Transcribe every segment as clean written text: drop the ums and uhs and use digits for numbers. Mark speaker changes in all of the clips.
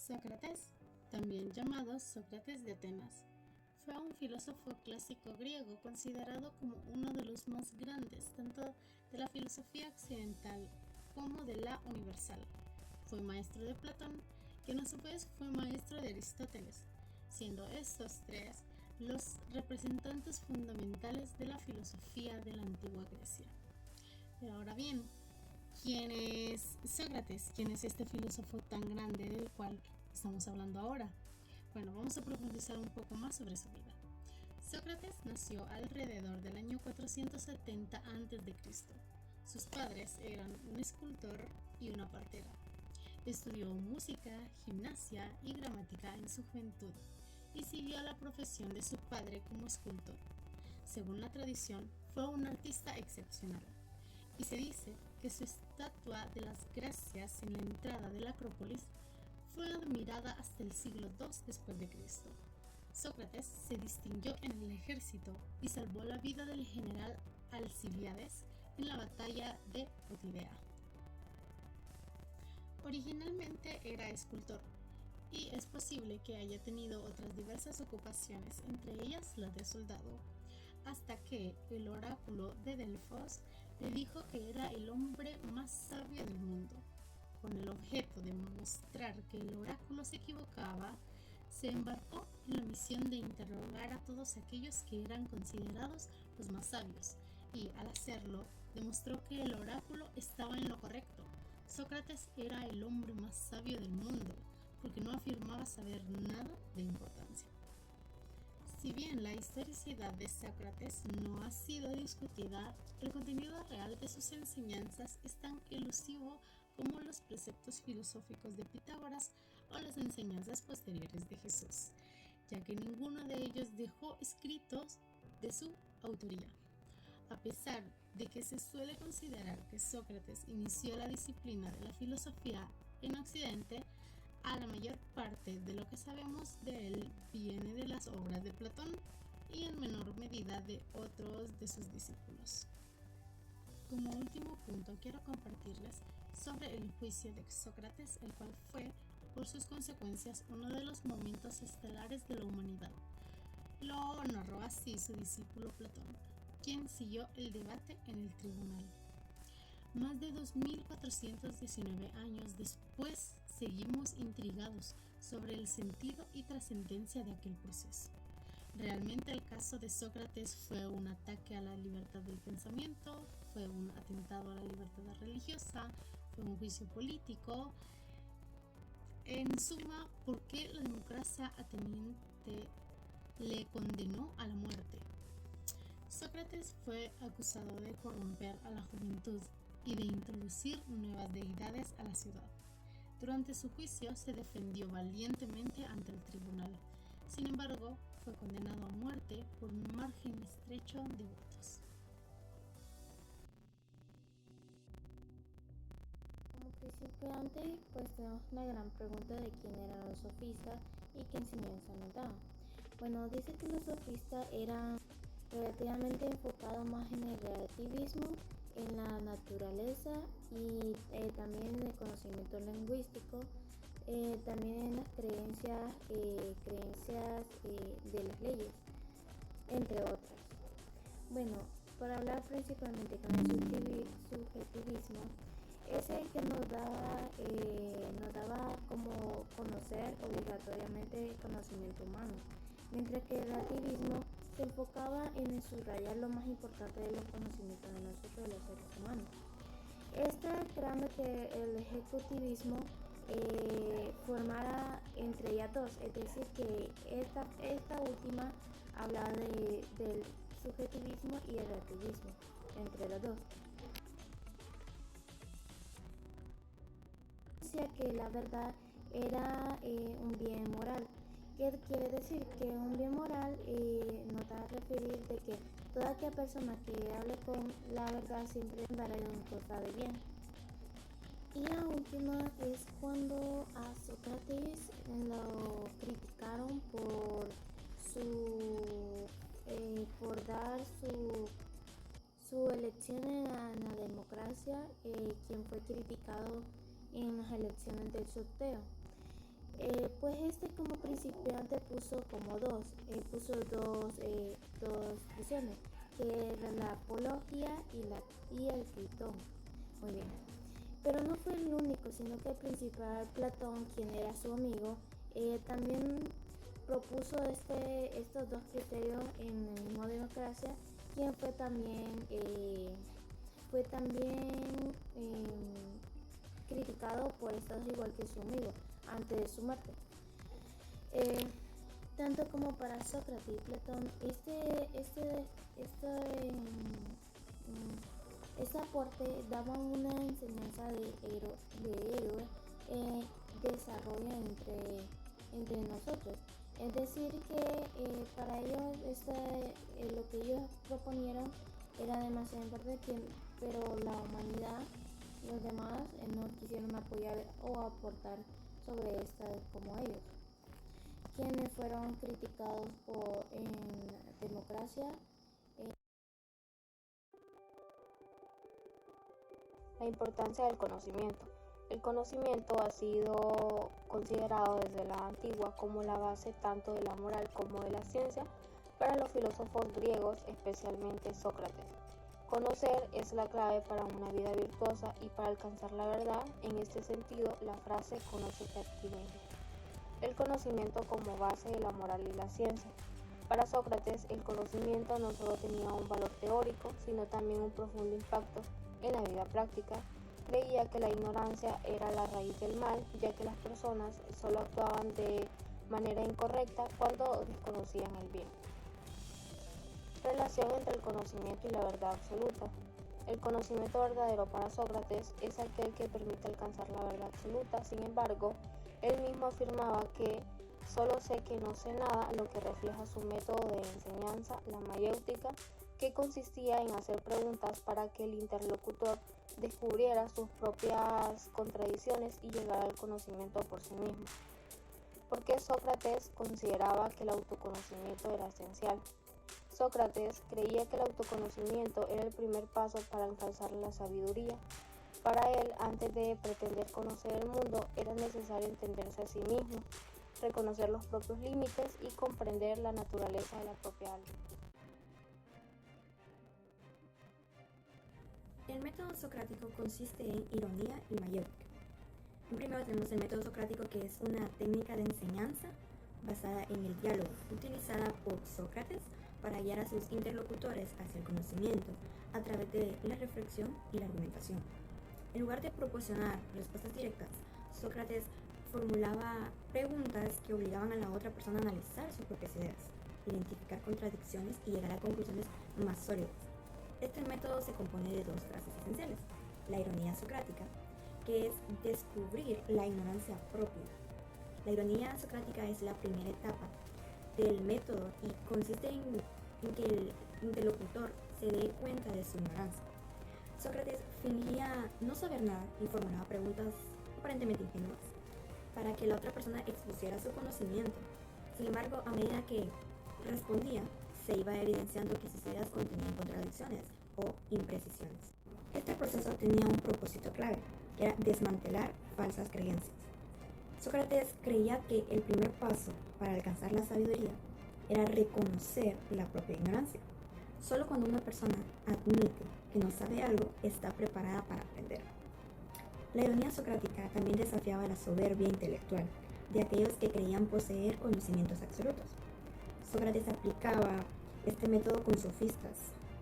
Speaker 1: Sócrates, también llamado Sócrates de Atenas, fue un filósofo clásico griego considerado como uno de los más grandes tanto de la filosofía occidental como de la universal. Fue maestro de Platón, quien a su vez fue maestro de Aristóteles, siendo estos tres los representantes fundamentales de la filosofía de la antigua Grecia. Pero ahora bien, ¿quién es Sócrates? ¿Quién es este filósofo tan grande del cual estamos hablando ahora? Bueno, vamos a profundizar un poco más sobre su vida. Sócrates nació alrededor del año 470 a.C. Sus padres eran un escultor y una partera. Estudió música, gimnasia y gramática en su juventud y siguió la profesión de su padre como escultor. Según la tradición, fue un artista excepcional y se dice que su estatua de las Gracias en la entrada de la Acrópolis fue admirada hasta el siglo II después de Cristo. Sócrates se distinguió en el ejército y salvó la vida del general Alcibíades en la batalla de Potidea. Originalmente era escultor y es posible que haya tenido otras diversas ocupaciones, entre ellas la de soldado, hasta que el oráculo de Delfos le dijo que era el hombre más sabio del mundo. Con el objeto de mostrar que el oráculo se equivocaba, se embarcó en la misión de interrogar a todos aquellos que eran considerados los más sabios, y al hacerlo, demostró que el oráculo estaba en lo correcto. Sócrates era el hombre más sabio del mundo, porque no afirmaba saber nada de importancia. Si bien la historicidad de Sócrates no ha sido discutida, el contenido real de sus enseñanzas es tan elusivo como los preceptos filosóficos de Pitágoras o las enseñanzas posteriores de Jesús, ya que ninguno de ellos dejó escritos de su autoría. A pesar de que se suele considerar que Sócrates inició la disciplina de la filosofía en Occidente, a la mayor parte de lo que sabemos de él viene de las obras de Platón y en menor medida de otros de sus discípulos. Como último punto, quiero compartirles sobre el juicio de Sócrates, el cual fue, por sus consecuencias, uno de los momentos estelares de la humanidad. Lo narró así su discípulo Platón, quien siguió el debate en el tribunal. Más de 2419 años después, seguimos intrigados sobre el sentido y trascendencia de aquel proceso. ¿Realmente el caso de Sócrates fue un ataque a la libertad del pensamiento? ¿Fue un atentado a la libertad religiosa? ¿Fue un juicio político? En suma, ¿por qué la democracia ateniense le condenó a la muerte? Sócrates fue acusado de corromper a la juventud y de introducir nuevas deidades a la ciudad. Durante su juicio se defendió valientemente ante el tribunal. Sin embargo, fue condenado a muerte por un margen estrecho de votos.
Speaker 2: Como principiante, pues tenemos una gran pregunta de quién eran los sofistas y qué enseñanza nos daban. Bueno, dice que los sofistas eran relativamente enfocados más en el relativismo, en la naturaleza y también en el conocimiento lingüístico, también en las creencias de las leyes, entre otras. Bueno, para hablar principalmente con el subjetivismo, es el que nos daba como conocer obligatoriamente el conocimiento humano, mientras que el relativismo se enfocaba en subrayar lo más importante de los conocimientos de nosotros, los seres humanos. Está creando que el ejecutivismo formara entre ellas dos, es decir, que esta última hablaba del subjetivismo y el relativismo, entre los dos. Decía que la verdad era un bien moral. ¿Qué quiere decir? Que un bien moral nos da a referir de que toda aquella persona que hable con la verdad siempre dará una cosa de bien. Y la última es cuando a Sócrates lo criticaron por dar su elección en la democracia, quien fue criticado en las elecciones del sorteo. Pues como principiante puso dos visiones, que era la apología y el Critón. Muy bien. Pero no fue el único, sino que el principal Platón, quien era su amigo, también propuso estos dos criterios en el mismo Democracia, quien fue también criticado por estar igual que su amigo antes de su muerte. Tanto como para Sócrates y Platón, este aporte daba una enseñanza de héroe desarrollo entre nosotros. Es decir, que para ellos lo que ellos proponieron era demasiado importante, pero la humanidad, los demás, no quisieron apoyar o aportar sobre esta como ellos, quienes fueron criticados en democracia.
Speaker 3: La importancia del conocimiento. El conocimiento ha sido considerado desde la antigua como la base tanto de la moral como de la ciencia para los filósofos griegos, especialmente Sócrates. Conocer es la clave para una vida virtuosa y para alcanzar la verdad. En este sentido, la frase "conócete a ti mismo". El conocimiento como base de la moral y la ciencia. Para Sócrates, el conocimiento no solo tenía un valor teórico, sino también un profundo impacto en la vida práctica. Creía que la ignorancia era la raíz del mal, ya que las personas solo actuaban de manera incorrecta cuando desconocían el bien. Relación entre el conocimiento y la verdad absoluta. El conocimiento verdadero para Sócrates es aquel que permite alcanzar la verdad absoluta. Sin embargo, él mismo afirmaba que solo sé que no sé nada, lo que refleja su método de enseñanza, la mayéutica, que consistía en hacer preguntas para que el interlocutor descubriera sus propias contradicciones y llegara al conocimiento por sí mismo. Porque Sócrates consideraba que el autoconocimiento era esencial. Sócrates creía que el autoconocimiento era el primer paso para alcanzar la sabiduría. Para él, antes de pretender conocer el mundo, era necesario entenderse a sí mismo, reconocer los propios límites y comprender la naturaleza de la propia alma.
Speaker 4: El método socrático consiste en ironía y mayéutica. Primero tenemos el método socrático, que es una técnica de enseñanza basada en el diálogo, utilizada por Sócrates para guiar a sus interlocutores hacia el conocimiento a través de la reflexión y la argumentación. En lugar de proporcionar respuestas directas, Sócrates formulaba preguntas que obligaban a la otra persona a analizar sus propias ideas, identificar contradicciones y llegar a conclusiones más sólidas. Este método se compone de dos frases esenciales: la ironía socrática, que es descubrir la ignorancia propia. La ironía socrática es la primera etapa del método y consiste en que el interlocutor se dé cuenta de su ignorancia. Sócrates fingía no saber nada y formulaba preguntas aparentemente ingenuas para que la otra persona expusiera su conocimiento. Sin embargo, a medida que respondía, se iba evidenciando que sus ideas contenían contradicciones o imprecisiones. Este proceso tenía un propósito clave, que era desmantelar falsas creencias. Sócrates creía que el primer paso para alcanzar la sabiduría era reconocer la propia ignorancia. Solo cuando una persona admite que no sabe algo, está preparada para aprender. La ironía socrática también desafiaba la soberbia intelectual de aquellos que creían poseer conocimientos absolutos. Sócrates aplicaba este método con sofistas,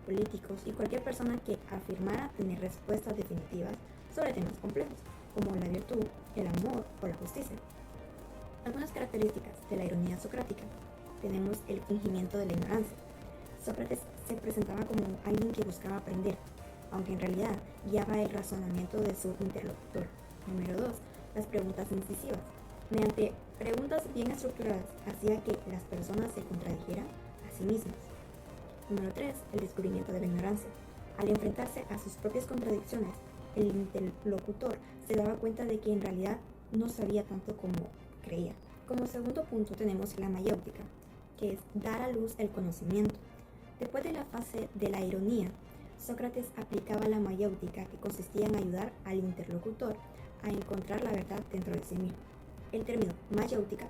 Speaker 4: políticos y cualquier persona que afirmara tener respuestas definitivas sobre temas complejos, como la virtud, el amor o la justicia. Algunas características de la ironía socrática. Tenemos el fingimiento de la ignorancia. Sócrates se presentaba como alguien que buscaba aprender, aunque en realidad guiaba el razonamiento de su interlocutor. Número 2. Las preguntas incisivas. Mediante preguntas bien estructuradas, hacía que las personas se contradijeran a sí mismas. Número 3. El descubrimiento de la ignorancia. Al enfrentarse a sus propias contradicciones, el interlocutor se daba cuenta de que en realidad no sabía tanto como creía. Como segundo punto tenemos la mayéutica, que es dar a luz el conocimiento. Después de la fase de la ironía, Sócrates aplicaba la mayéutica, que consistía en ayudar al interlocutor a encontrar la verdad dentro de sí mismo. El término mayéutica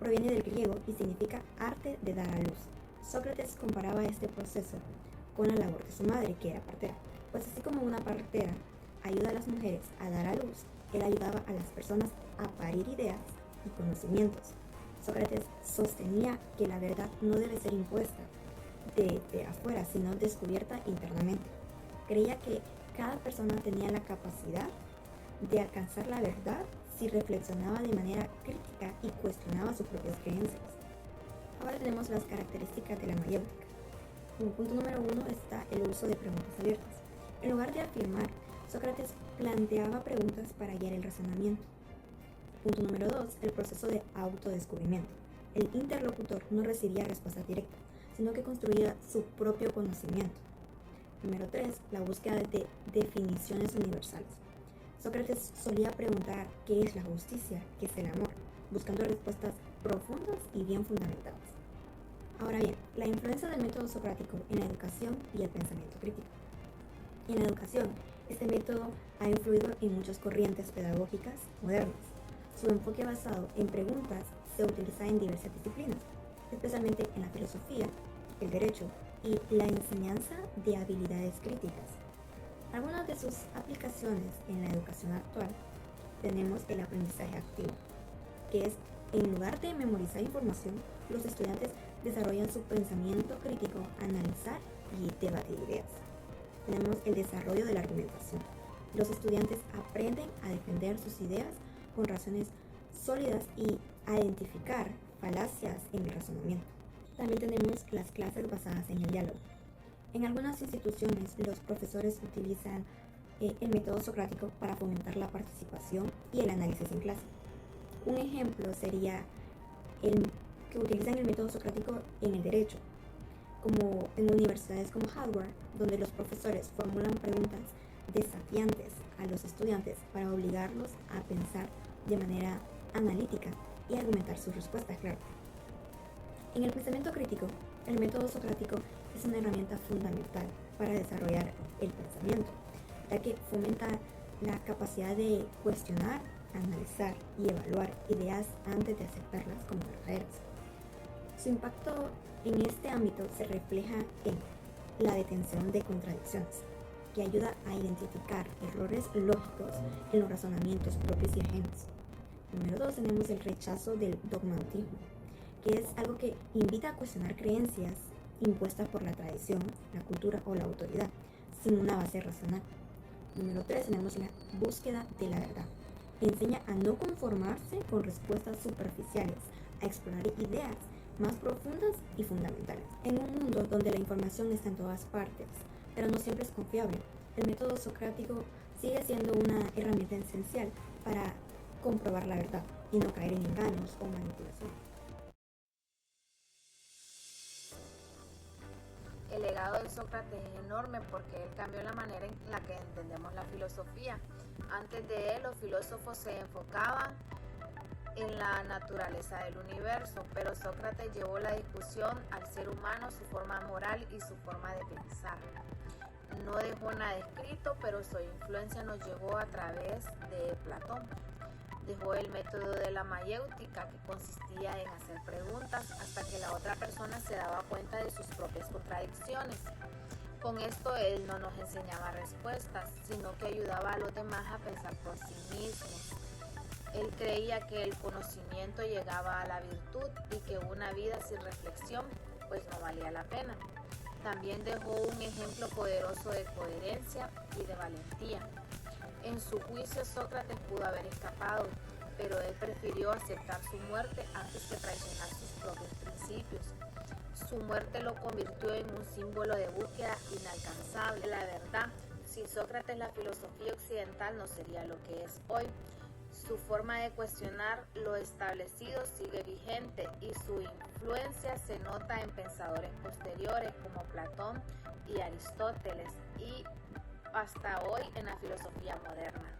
Speaker 4: proviene del griego y significa arte de dar a luz. Sócrates comparaba este proceso con la labor de su madre, que era partera, pues así como una partera ayuda a las mujeres a dar a luz, él ayudaba a las personas a parir ideas y conocimientos. Sócrates sostenía que la verdad no debe ser impuesta de afuera, sino descubierta internamente. Creía que cada persona tenía la capacidad de alcanzar la verdad si reflexionaba de manera crítica y cuestionaba sus propias creencias. Ahora tenemos las características de la mayéutica. Como punto número 1 está el uso de preguntas abiertas. En lugar de afirmar, Sócrates planteaba preguntas para guiar el razonamiento. Punto número 2, el proceso de autodescubrimiento. El interlocutor no recibía respuestas directas, sino que construía su propio conocimiento. Número 3, la búsqueda de definiciones universales. Sócrates solía preguntar qué es la justicia, qué es el amor, buscando respuestas profundas y bien fundamentadas. Ahora bien, la influencia del método socrático en la educación y el pensamiento crítico. En la educación, este método ha influido en muchas corrientes pedagógicas modernas. Su enfoque basado en preguntas se utiliza en diversas disciplinas, especialmente en la filosofía, el derecho y la enseñanza de habilidades críticas. Algunas de sus aplicaciones en la educación actual tenemos el aprendizaje activo, que es, en lugar de memorizar información, los estudiantes desarrollan su pensamiento crítico, analizar y debatir ideas. Tenemos el desarrollo de la argumentación. Los estudiantes aprenden a defender sus ideas con razones sólidas y a identificar falacias en el razonamiento. También tenemos las clases basadas en el diálogo. En algunas instituciones, los profesores utilizan el método socrático para fomentar la participación y el análisis en clase. Un ejemplo sería el que utilizan el método socrático en el derecho, como en universidades como Harvard, donde los profesores formulan preguntas desafiantes a los estudiantes para obligarlos a pensar de manera analítica y argumentar sus respuestas, claro. En el pensamiento crítico, el método socrático es una herramienta fundamental para desarrollar el pensamiento, ya que fomenta la capacidad de cuestionar, analizar y evaluar ideas antes de aceptarlas como verdaderas. Su impacto en este ámbito se refleja en la detención de contradicciones, que ayuda a identificar errores lógicos en los razonamientos propios y ajenos. Número 2, tenemos el rechazo del dogmatismo, que es algo que invita a cuestionar creencias impuestas por la tradición, la cultura o la autoridad, sin una base racional. Número 3, tenemos la búsqueda de la verdad. Enseña a no conformarse con respuestas superficiales, a explorar ideas más profundas y fundamentales. En un mundo donde la información está en todas partes, pero no siempre es confiable, el método socrático sigue siendo una herramienta esencial para comprobar la verdad y no caer en engaños o manipulación.
Speaker 3: El legado de Sócrates es enorme porque él cambió la manera en la que entendemos la filosofía. Antes de él, los filósofos se enfocaban en la naturaleza del universo, pero Sócrates llevó la discusión al ser humano, su forma moral y su forma de pensar. No dejó nada escrito, pero su influencia nos llegó a través de Platón. Dejó el método de la mayéutica, que consistía en hacer preguntas hasta que la otra persona se daba cuenta de sus propias contradicciones. Con esto él no nos enseñaba respuestas, sino que ayudaba a los demás a pensar por sí mismos. Él creía que el conocimiento llegaba a la virtud y que una vida sin reflexión pues no valía la pena. También dejó un ejemplo poderoso de coherencia y de valentía. En su juicio, Sócrates pudo haber escapado, pero él prefirió aceptar su muerte antes que traicionar sus propios principios. Su muerte lo convirtió en un símbolo de búsqueda inalcanzable de la verdad. Sin Sócrates, la filosofía occidental no sería lo que es hoy. Su forma de cuestionar lo establecido sigue vigente y su influencia se nota en pensadores posteriores como Platón y Aristóteles y hasta hoy en la filosofía moderna.